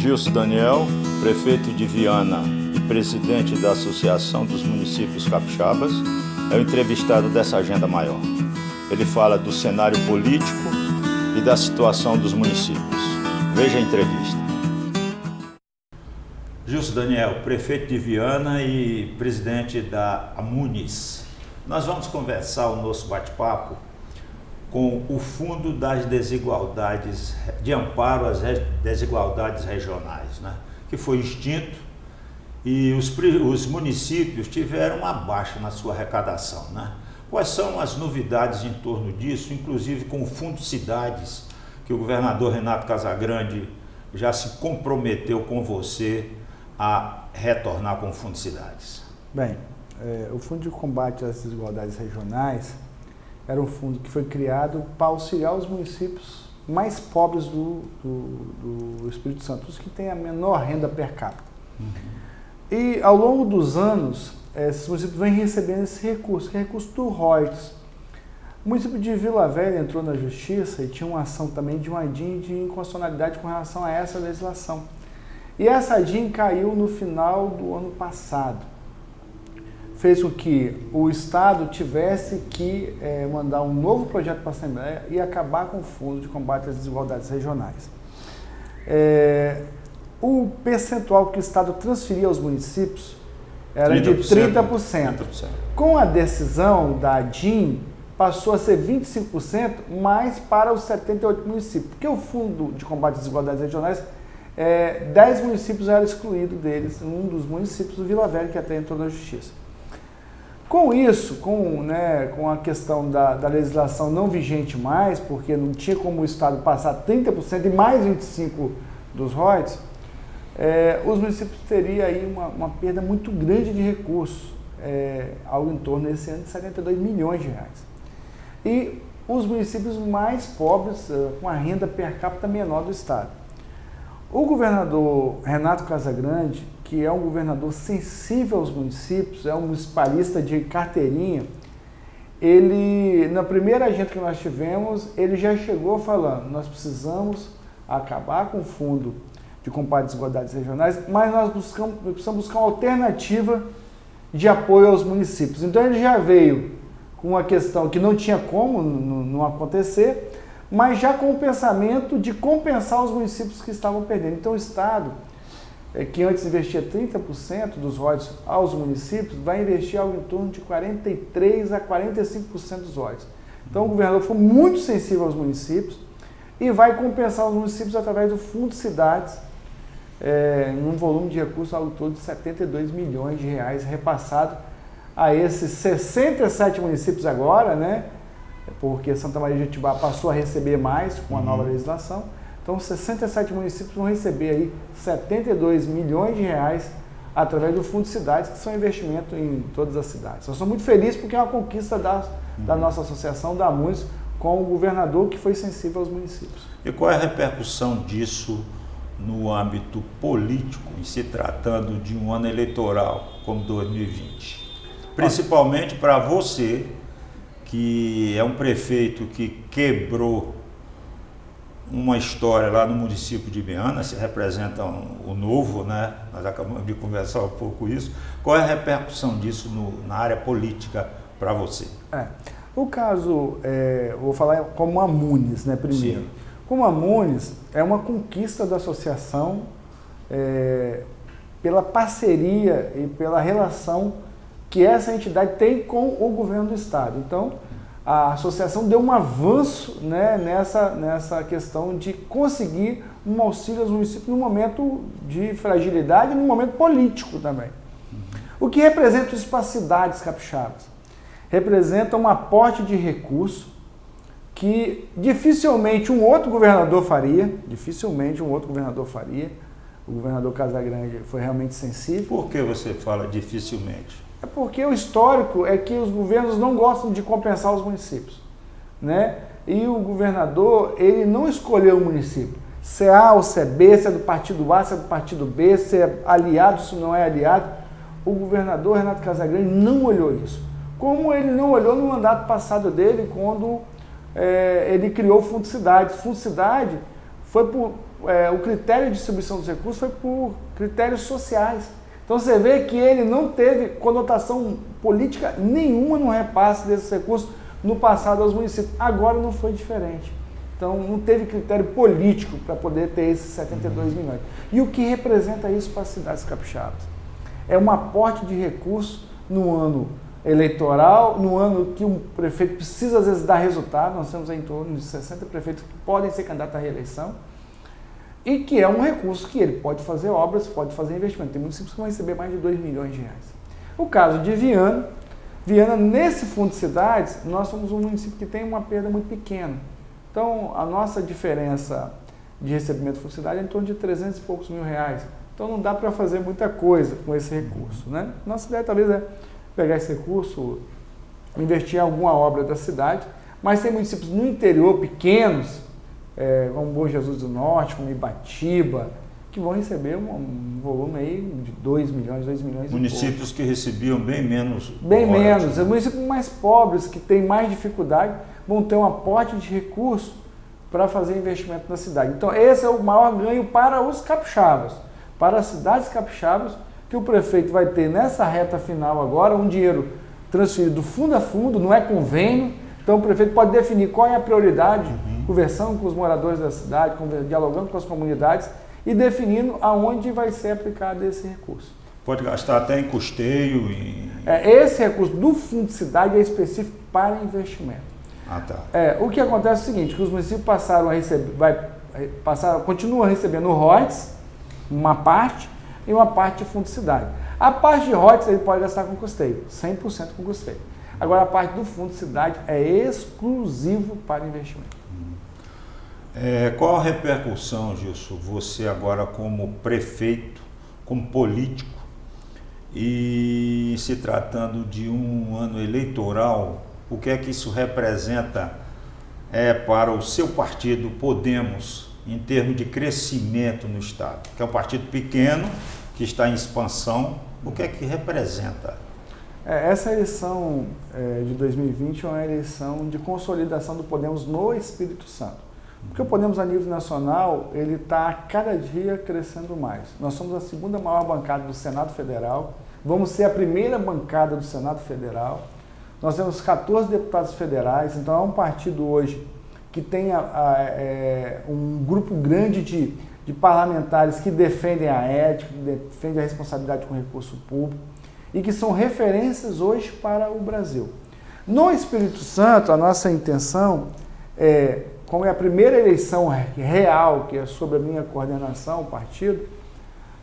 Gilson Daniel, prefeito de Viana e presidente da Associação dos Municípios Capixabas, é o entrevistado dessa agenda maior. Ele fala do cenário político e da situação dos municípios. Veja a entrevista. Gilson Daniel, prefeito de Viana e presidente da Amunis. Nós vamos conversar o nosso bate-papo com o Fundo das Desigualdades, de Amparo às Desigualdades Regionais, né? Que foi extinto e os municípios tiveram uma baixa na sua arrecadação, né? Quais são as novidades em torno disso, inclusive com o Fundo Cidades, que o governador Renato Casagrande já se comprometeu com você a retornar com o Fundo Cidades? Bem, o Fundo de Combate às Desigualdades Regionais era um fundo que foi criado para auxiliar os municípios mais pobres do Espírito Santo, os que têm a menor renda per capita. E ao longo dos anos, esses municípios vêm recebendo esse recurso, que é recurso do royalties. O município de Vila Velha entrou na justiça e tinha uma ação também de uma DIN de inconstitucionalidade com relação a essa legislação. E essa DIN caiu no final do ano passado. Fez com que o Estado tivesse que mandar um novo projeto para a Assembleia e acabar com o Fundo de Combate às Desigualdades Regionais. O percentual que o Estado transferia aos municípios era 30%, de 30%. Com a decisão da DIN, passou a ser 25%, mas para os 78 municípios. Porque o Fundo de Combate às Desigualdades Regionais, 10 municípios eram excluídos deles, um dos municípios do Vila Velha, que até entrou na Justiça. Com isso, com a questão da legislação não vigente mais, porque não tinha como o Estado passar 30% e mais 25% dos royalties, os municípios teriam aí uma perda muito grande de recursos, algo em torno desse ano de 72 milhões de reais. E os municípios mais pobres, com a renda per capita menor do Estado. O governador Renato Casagrande, que é um governador sensível aos municípios, é um municipalista de carteirinha, ele, na primeira agenda que nós tivemos, ele já chegou falando, nós precisamos acabar com o Fundo de Combate às Desigualdades Regionais, mas nós precisamos buscar uma alternativa de apoio aos municípios. Então ele já veio com uma questão que não tinha como não acontecer, mas já com o pensamento de compensar os municípios que estavam perdendo. Então o Estado, que antes investia 30% dos royalties aos municípios, vai investir algo em torno de 43% a 45% dos royalties. Então o governador foi muito sensível aos municípios e vai compensar os municípios através do Fundo Cidades, num volume de recursos algo em torno de 72 milhões de reais repassado a esses 67 municípios agora, né? Porque Santa Maria de Jetibá passou a receber mais com a nova legislação. Então, 67 municípios vão receber aí 72 milhões de reais através do Fundo Cidades, que são investimento em todas as cidades. Eu sou muito feliz porque é uma conquista da nossa associação, da Amunis, com o governador que foi sensível aos municípios. E qual é a repercussão disso no âmbito político, em se tratando de um ano eleitoral como 2020? Principalmente para você, que é um prefeito que quebrou uma história lá no município de Viana, se representa o novo, né? Nós acabamos de conversar um pouco isso. Qual é a repercussão disso na área política para você? O caso, vou falar como Amunis, né, primeiro. Sim. Como Amunis, é uma conquista da associação pela parceria e pela relação que essa entidade tem com o governo do Estado. Então, a associação deu um avanço, né, nessa questão de conseguir um auxílio aos municípios no momento de fragilidade e no momento político também. O que representa isso para as cidades capixabas? Representa um aporte de recurso que dificilmente um outro governador faria, O governador Casagrande foi realmente sensível. Por que você fala dificilmente? É porque o histórico é que os governos não gostam de compensar os municípios, né? E o governador, ele não escolheu o município. Se é A ou se é B, se é do partido A, se é do partido B, se é aliado, se não é aliado. O governador Renato Casagrande não olhou isso. Como ele não olhou no mandato passado dele, quando ele criou o Fundo Cidade. O Fundo Cidade foi o critério de distribuição dos recursos foi por critérios sociais. Então você vê que ele não teve conotação política nenhuma no repasse desses recursos no passado aos municípios. Agora não foi diferente. Então não teve critério político para poder ter esses 72 milhões. E o que representa isso para as cidades capixabas? É um aporte de recursos no ano eleitoral, no ano que um prefeito precisa às vezes dar resultado. Nós temos em torno de 60 prefeitos que podem ser candidatos à reeleição. E que é um recurso que ele pode fazer obras, pode fazer investimento. Tem municípios que vão receber mais de 2 milhões de reais. O caso de Viana, nesse fundo de cidades, nós somos um município que tem uma perda muito pequena. Então, a nossa diferença de recebimento do fundo de cidade é em torno de 300 e poucos mil reais. Então, não dá para fazer muita coisa com esse recurso, né? Nossa ideia talvez é pegar esse recurso, investir em alguma obra da cidade, mas tem municípios no interior, pequenos, como Bom Jesus do Norte, como Ibatiba, que vão receber um volume aí de 2 milhões municípios que recebiam bem menos. Bem menos. Os municípios mais pobres, que têm mais dificuldade, vão ter um aporte de recursos para fazer investimento na cidade. Então, esse é o maior ganho para os capixabas, para as cidades capixabas, que o prefeito vai ter nessa reta final agora um dinheiro transferido do fundo a fundo, não é convênio. Então, o prefeito pode definir qual é a prioridade, conversando com os moradores da cidade, dialogando com as comunidades e definindo aonde vai ser aplicado esse recurso. Pode gastar até em custeio. Esse recurso do fundo de cidade é específico para investimento. O que acontece é o seguinte, que os municípios passaram a receber, continuam recebendo royalties, uma parte, e uma parte de fundo de cidade. A parte de royalties ele pode gastar com custeio, 100% com custeio. Agora, a parte do fundo de cidade é exclusivo para investimento. Qual a repercussão, Gilson, você agora como prefeito, como político, e se tratando de um ano eleitoral, o que é que isso representa para o seu partido, Podemos, em termos de crescimento no Estado? Que é um partido pequeno, que está em expansão, o que é que representa? Essa eleição de 2020 é uma eleição de consolidação do Podemos no Espírito Santo. Porque o Podemos a nível nacional, ele está a cada dia crescendo mais. Nós somos a segunda maior bancada do Senado Federal, vamos ser a primeira bancada do Senado Federal. Nós temos 14 deputados federais, então é um partido hoje que tem um grupo grande de parlamentares que defendem a ética, que defendem a responsabilidade com o recurso público e que são referências hoje para o Brasil. No Espírito Santo, a nossa intenção como é a primeira eleição real, que é sobre a minha coordenação, o partido,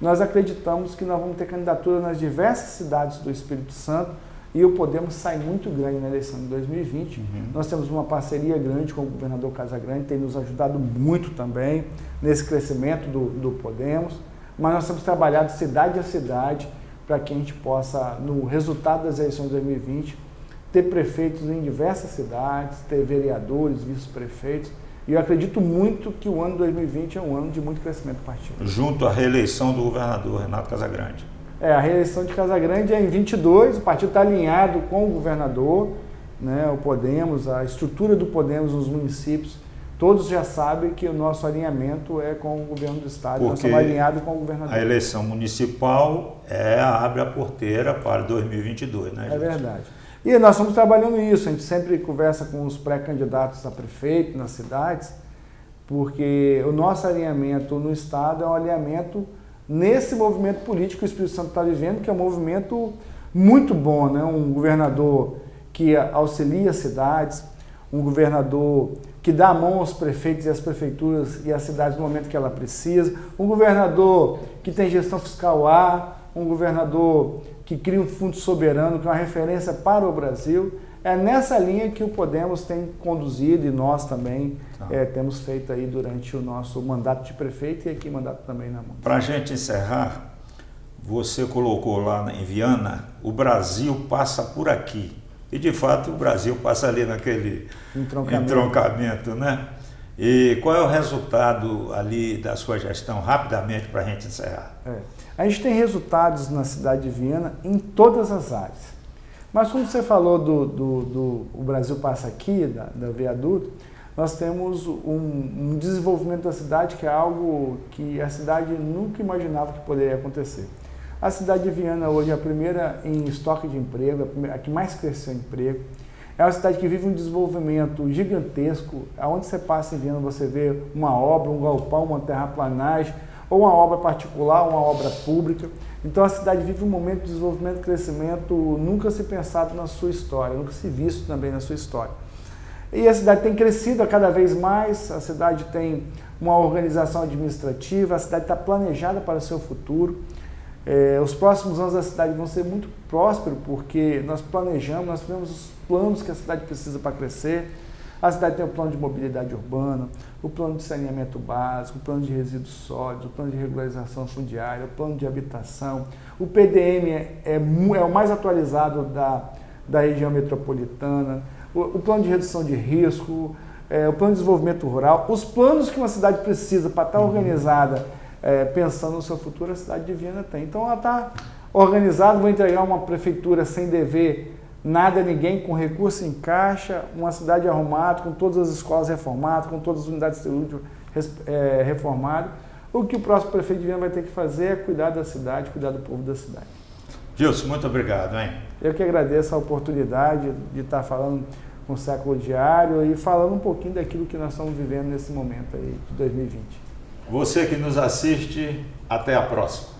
nós acreditamos que nós vamos ter candidatura nas diversas cidades do Espírito Santo e o Podemos sai muito grande na eleição de 2020. Nós temos uma parceria grande com o governador Casagrande, tem nos ajudado muito também nesse crescimento do Podemos, mas nós temos trabalhado cidade a cidade para que a gente possa, no resultado das eleições de 2020, ter prefeitos em diversas cidades, ter vereadores, vice-prefeitos, e eu acredito muito que o ano 2020 é um ano de muito crescimento do partido. Junto à reeleição do governador Renato Casagrande. A reeleição de Casagrande é em 22, o partido está alinhado com o governador, né, o Podemos, a estrutura do Podemos nos municípios, todos já sabem que o nosso alinhamento é com o governo do estado, nós estamos alinhados com o governador. A eleição municipal abre a porteira para 2022, né, gente? É verdade. E nós estamos trabalhando isso, a gente sempre conversa com os pré-candidatos a prefeito nas cidades, porque o nosso alinhamento no estado é um alinhamento nesse movimento político que o Espírito Santo está vivendo, que é um movimento muito bom, né? Um governador que auxilia as cidades, um governador que dá a mão aos prefeitos e às prefeituras e às cidades no momento que ela precisa, um governador que tem gestão fiscal um governador que cria um fundo soberano, que é uma referência para o Brasil. É nessa linha que o Podemos tem conduzido e nós também temos feito aí durante o nosso mandato de prefeito e aqui mandato também na mão. Para a gente encerrar, você colocou lá em Viana, o Brasil passa por aqui. E de fato o Brasil passa ali naquele entroncamento, né? E qual é o resultado ali da sua gestão, rapidamente, para a gente encerrar? A gente tem resultados na cidade de Viana em todas as áreas. Mas como você falou do Brasil Passa Aqui, da viaduto, nós temos um desenvolvimento da cidade que é algo que a cidade nunca imaginava que poderia acontecer. A cidade de Viana hoje é a primeira em estoque de emprego, a que mais cresceu em emprego. É uma cidade que vive um desenvolvimento gigantesco. Aonde você passa em Viana, você vê uma obra, um galpão, uma terraplanagem, ou uma obra particular, uma obra pública. Então a cidade vive um momento de desenvolvimento e crescimento nunca se pensado na sua história, nunca se visto também na sua história. E a cidade tem crescido a cada vez mais, a cidade tem uma organização administrativa, a cidade está planejada para o seu futuro. Os próximos anos da cidade vão ser muito prósperos, porque nós planejamos, nós temos os planos que a cidade precisa para crescer. A cidade tem o plano de mobilidade urbana, o plano de saneamento básico, o plano de resíduos sólidos, o plano de regularização fundiária, o plano de habitação. O PDM é o mais atualizado da região metropolitana, o plano de redução de risco, o plano de desenvolvimento rural. Os planos que uma cidade precisa para estar organizada, pensando no seu futuro, a cidade de Viana tem. Então ela está organizada, vou entregar uma prefeitura sem dever nada a ninguém, com recurso em caixa, uma cidade arrumada, com todas as escolas reformadas, com todas as unidades de saúde reformadas. O que o próximo prefeito de Viana vai ter que fazer é cuidar da cidade, cuidar do povo da cidade. Gilson, muito obrigado, hein? Eu que agradeço a oportunidade de estar falando com o Século Diário e falando um pouquinho daquilo que nós estamos vivendo nesse momento aí de 2020. Você que nos assiste, até a próxima.